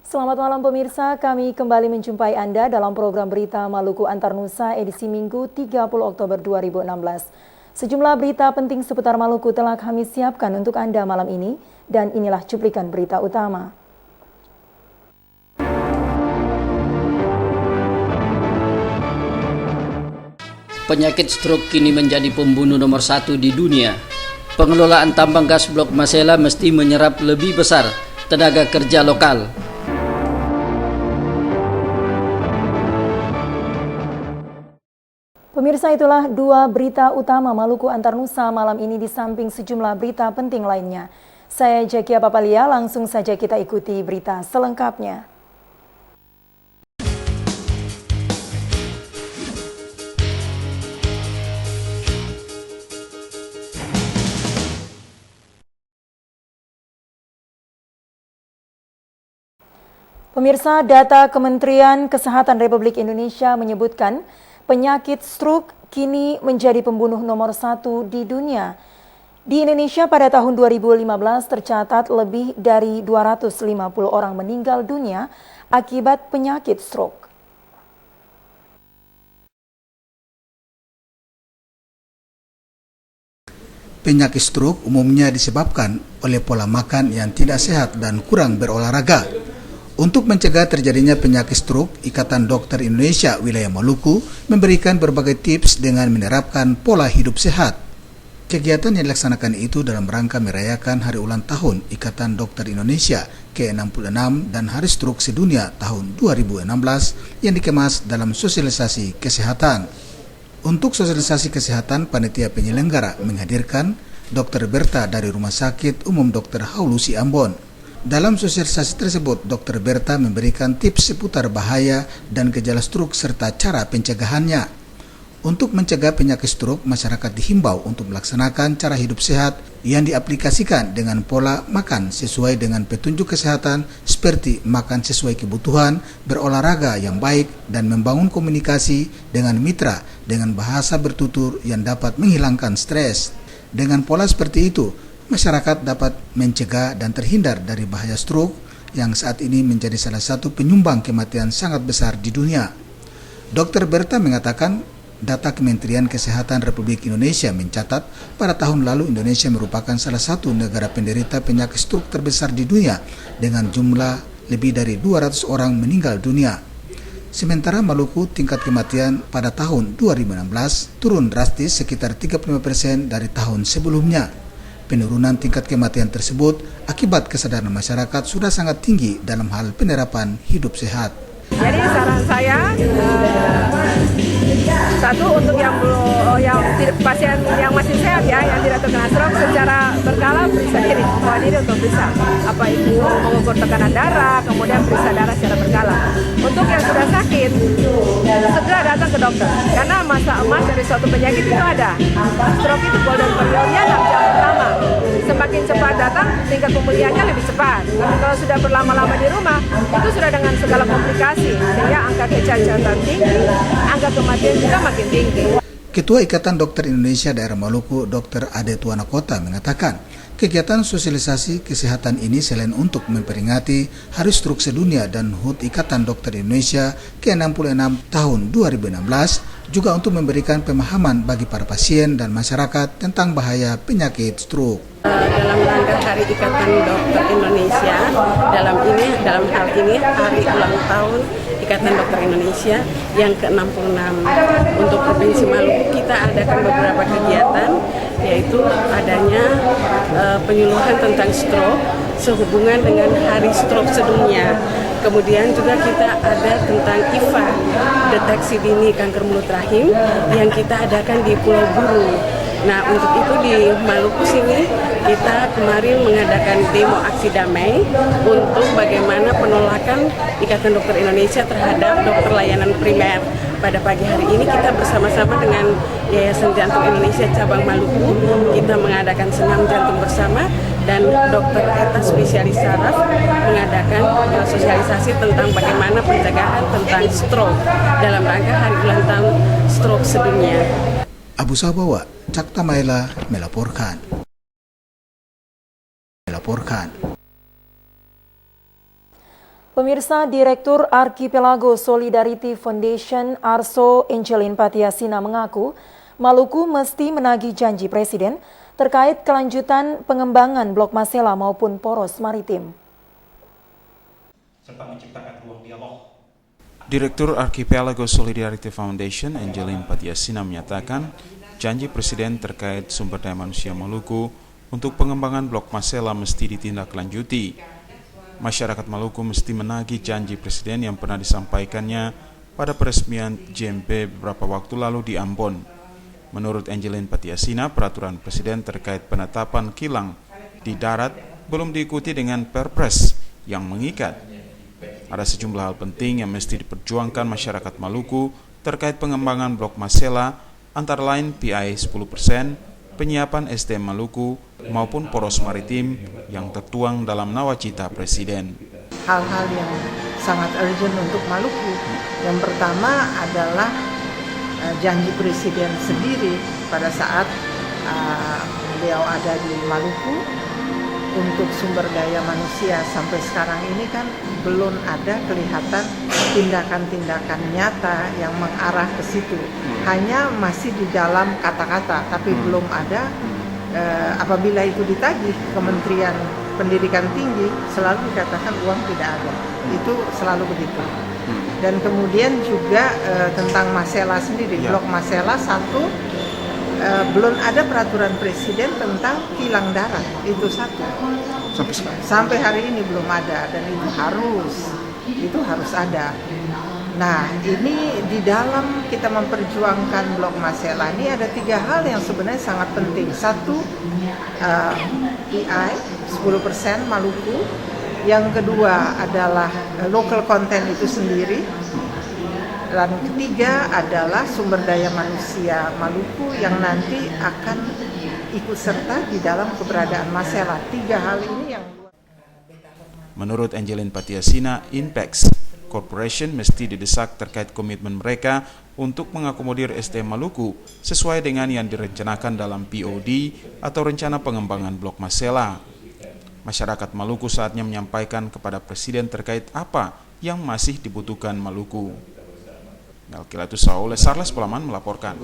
Selamat malam pemirsa, kami kembali menjumpai Anda dalam program Berita Maluku Antarnusa edisi Minggu 30 Oktober 2016. Sejumlah berita penting seputar Maluku telah kami siapkan untuk Anda malam ini dan inilah cuplikan berita utama. Penyakit stroke kini menjadi pembunuh nomor 1 di dunia. Pengelolaan tambang gas blok Masela mesti menyerap lebih besar tenaga kerja lokal. Pemirsa, itulah dua berita utama Maluku Antarnusa malam ini di samping sejumlah berita penting lainnya. Saya Jekia Papalia, langsung saja kita ikuti berita selengkapnya. Pemirsa, data Kementerian Kesehatan Republik Indonesia menyebutkan penyakit stroke kini menjadi pembunuh nomor 1 di dunia. Di Indonesia pada tahun 2015 tercatat lebih dari 250 orang meninggal dunia akibat penyakit stroke. Penyakit stroke umumnya disebabkan oleh pola makan yang tidak sehat dan kurang berolahraga. Untuk mencegah terjadinya penyakit stroke, Ikatan Dokter Indonesia Wilayah Maluku memberikan berbagai tips dengan menerapkan pola hidup sehat. Kegiatan yang dilaksanakan itu dalam rangka merayakan hari ulang tahun Ikatan Dokter Indonesia ke-66 dan Hari Stroke Sedunia tahun 2016 yang dikemas dalam sosialisasi kesehatan. Untuk sosialisasi kesehatan, panitia penyelenggara menghadirkan Dr. Berta dari Rumah Sakit Umum Dr. Haulusi Ambon. Dalam sosialisasi tersebut, Dr. Berta memberikan tips seputar bahaya dan gejala stroke serta cara pencegahannya. Untuk mencegah penyakit stroke, masyarakat dihimbau untuk melaksanakan cara hidup sehat yang diaplikasikan dengan pola makan sesuai dengan petunjuk kesehatan seperti makan sesuai kebutuhan, berolahraga yang baik, dan membangun komunikasi dengan mitra dengan bahasa bertutur yang dapat menghilangkan stres. Dengan pola seperti itu, masyarakat dapat mencegah dan terhindar dari bahaya stroke yang saat ini menjadi salah satu penyumbang kematian sangat besar di dunia. Dr. Berta mengatakan, data Kementerian Kesehatan Republik Indonesia mencatat pada tahun lalu Indonesia merupakan salah satu negara penderita penyakit stroke terbesar di dunia dengan jumlah lebih dari 200 orang meninggal dunia. Sementara Maluku tingkat kematian pada tahun 2016 turun drastis sekitar 35% dari tahun sebelumnya. Penurunan tingkat kematian tersebut akibat kesadaran masyarakat sudah sangat tinggi dalam hal penerapan hidup sehat. Jadi saran saya, satu untuk yang pasien yang masih sehat ya, yang tidak terkena stroke, secara berkala periksa diri, bawa diri untuk periksa apa itu mengukur tekanan darah, kemudian periksa darah secara berkala. Untuk yang sudah sakit, segera datang ke dokter, karena masa emas dari suatu penyakit itu ada. Stroke itu golden periodnya 6 jam pertama. Semakin cepat datang, tingkat pemulihannya lebih cepat. Tapi kalau sudah berlama-lama di rumah, itu sudah dengan segala komplikasi, sehingga angka kecacatan tinggi, angka kematian juga makin tinggi. Ketua Ikatan Dokter Indonesia Daerah Maluku, Dr. Ade Tuanakota mengatakan, kegiatan sosialisasi kesehatan ini selain untuk memperingati Hari Stroke Sedunia dan HUT Ikatan Dokter Indonesia ke-66 tahun 2016, juga untuk memberikan pemahaman bagi para pasien dan masyarakat tentang bahaya penyakit stroke. Dalam rangka Hari Ikatan Dokter Indonesia, dalam hal ini Hari Ulang Tahun Ikatan Dokter Indonesia yang ke-66 untuk Provinsi Maluku, kita adakan beberapa kegiatan, yaitu adanya penyuluhan tentang stroke sehubungan dengan Hari Stroke Sedunia. Kemudian juga kita ada tentang IFA, deteksi dini kanker mulut rahim, yang kita adakan di Pulau Buru. Nah, untuk itu di Maluku sini kita kemarin mengadakan demo aksi damai untuk bagaimana penolakan Ikatan Dokter Indonesia terhadap dokter layanan primer. Pada pagi hari ini kita bersama-sama dengan Yayasan Jantung Indonesia Cabang Maluku, kita mengadakan senam jantung bersama, dan Dokter Eta spesialis saraf mengadakan sosialisasi tentang bagaimana pencegahan tentang stroke dalam rangka Hari Ulang Tahun Stroke Sedunia. Abu Sabawa, Cakta Maila melaporkan. Pemirsa, Direktur Archipelago Solidarity Foundation Arso Angelin Patiasina mengaku Maluku mesti menagih janji Presiden terkait kelanjutan pengembangan Blok Masela maupun poros maritim. Serta menciptakan ruang dialog. Direktur Archipelago Solidarity Foundation Angelin Patiasina menyatakan janji Presiden terkait sumber daya manusia Maluku untuk pengembangan Blok Masela mesti ditindaklanjuti. Masyarakat Maluku mesti menagih janji Presiden yang pernah disampaikannya pada peresmian JMP beberapa waktu lalu di Ambon. Menurut Angelin Patiasina, peraturan Presiden terkait penetapan kilang di darat belum diikuti dengan Perpres yang mengikat. Ada sejumlah hal penting yang mesti diperjuangkan masyarakat Maluku terkait pengembangan Blok Masela, antara lain PI 10%, penyiapan SDM Maluku, maupun poros maritim yang tertuang dalam nawacita Presiden. Hal-hal yang sangat urgent untuk Maluku. Yang pertama adalah janji Presiden sendiri pada saat beliau ada di Maluku untuk sumber daya manusia. Sampai sekarang ini kan belum ada kelihatan tindakan-tindakan nyata yang mengarah ke situ. Hanya masih di dalam kata-kata, tapi belum ada. Apabila itu ditagih Kementerian Pendidikan Tinggi, selalu dikatakan uang tidak ada. Itu selalu begitu. Dan kemudian juga tentang Masela sendiri, Blok Masela 1, belum ada peraturan Presiden tentang kilang darat, itu satu. Sampai hari ini belum ada, dan itu harus ada. Nah, ini di dalam kita memperjuangkan Blok Masela ini ada 3 hal yang sebenarnya sangat penting. Satu, PI 10% Maluku. Yang kedua adalah local content itu sendiri. Dan ketiga adalah sumber daya manusia Maluku yang nanti akan ikut serta di dalam keberadaan Masela. 3 hal ini yang Menurut Angelin Patiasina, Inpex Corporation mesti didesak terkait komitmen mereka untuk mengakomodir SDM Maluku sesuai dengan yang direncanakan dalam POD atau Rencana Pengembangan Blok Masela. Masyarakat Maluku saatnya menyampaikan kepada Presiden terkait apa yang masih dibutuhkan Maluku. Nalkilatu Saule, Sarles Pelaman melaporkan.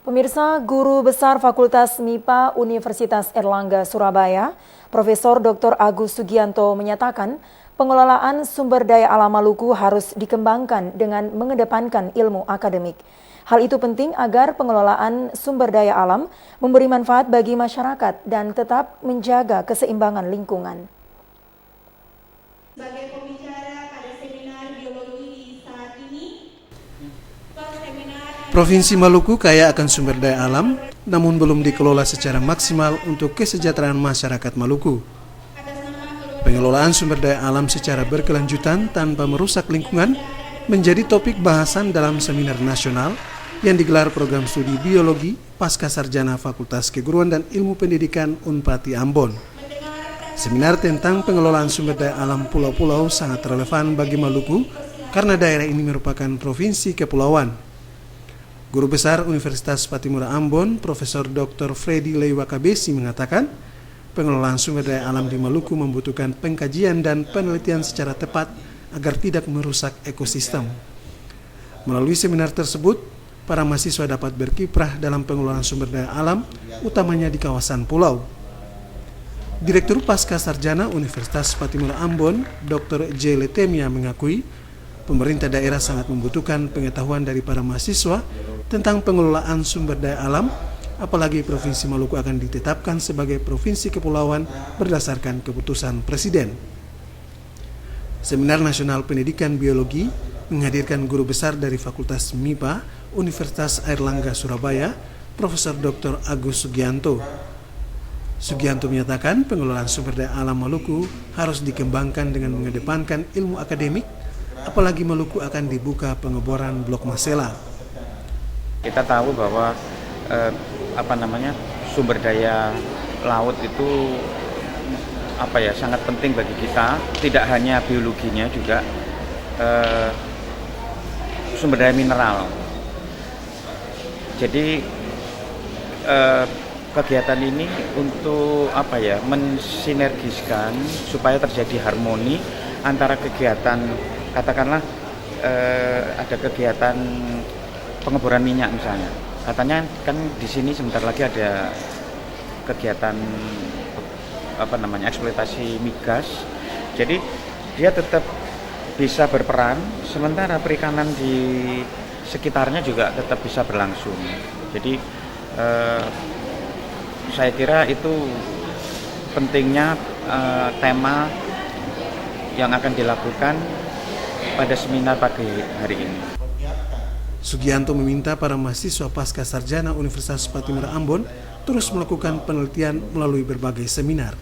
Pemirsa, Guru Besar Fakultas MIPA Universitas Airlangga Surabaya, Profesor Dr. Agus Sugianto menyatakan pengelolaan sumber daya alam Maluku harus dikembangkan dengan mengedepankan ilmu akademik. Hal itu penting agar pengelolaan sumber daya alam memberi manfaat bagi masyarakat dan tetap menjaga keseimbangan lingkungan. Sebagai pembicara pada seminar biologi di saat ini, Provinsi Maluku kaya akan sumber daya alam, namun belum dikelola secara maksimal untuk kesejahteraan masyarakat Maluku. Pengelolaan sumber daya alam secara berkelanjutan tanpa merusak lingkungan menjadi topik bahasan dalam seminar nasional yang digelar program studi biologi pasca sarjana Fakultas Keguruan dan Ilmu Pendidikan Unpati Ambon. Seminar tentang pengelolaan sumber daya alam pulau-pulau sangat relevan bagi Maluku karena daerah ini merupakan provinsi kepulauan. Guru Besar Universitas Patimura Ambon, Profesor Dr. Freddy Leiwakabesi mengatakan, pengelolaan sumber daya alam di Maluku membutuhkan pengkajian dan penelitian secara tepat agar tidak merusak ekosistem. Melalui seminar tersebut, para mahasiswa dapat berkiprah dalam pengelolaan sumber daya alam, utamanya di kawasan pulau. Direktur Pasca Sarjana Universitas Patimura Ambon, Dr. J. Letemia mengakui, pemerintah daerah sangat membutuhkan pengetahuan dari para mahasiswa tentang pengelolaan sumber daya alam, apalagi Provinsi Maluku akan ditetapkan sebagai Provinsi Kepulauan berdasarkan keputusan Presiden. Seminar Nasional Pendidikan Biologi menghadirkan guru besar dari Fakultas MIPA Universitas Airlangga Surabaya, Profesor Dr. Agus Sugianto. Sugianto menyatakan pengelolaan sumber daya alam Maluku harus dikembangkan dengan mengedepankan ilmu akademik, apalagi Maluku akan dibuka pengeboran Blok Masela. Kita tahu bahwa sumber daya laut itu sangat penting bagi kita, tidak hanya biologinya, juga sumber daya mineral. Jadi kegiatan ini untuk mensinergiskan supaya terjadi harmoni antara kegiatan, katakanlah ada kegiatan pengeboran minyak misalnya. Katanya kan di sini sebentar lagi ada kegiatan eksploitasi migas. Jadi dia tetap bisa berperan, sementara perikanan di sekitarnya juga tetap bisa berlangsung. Jadi saya kira itu pentingnya tema yang akan dilakukan pada seminar pagi hari ini. Sugianto meminta para mahasiswa pasca sarjana Universitas Patimura Ambon terus melakukan penelitian melalui berbagai seminar.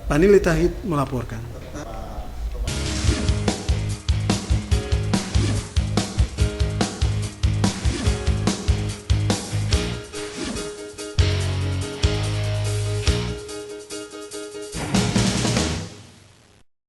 Panili Tahid melaporkan.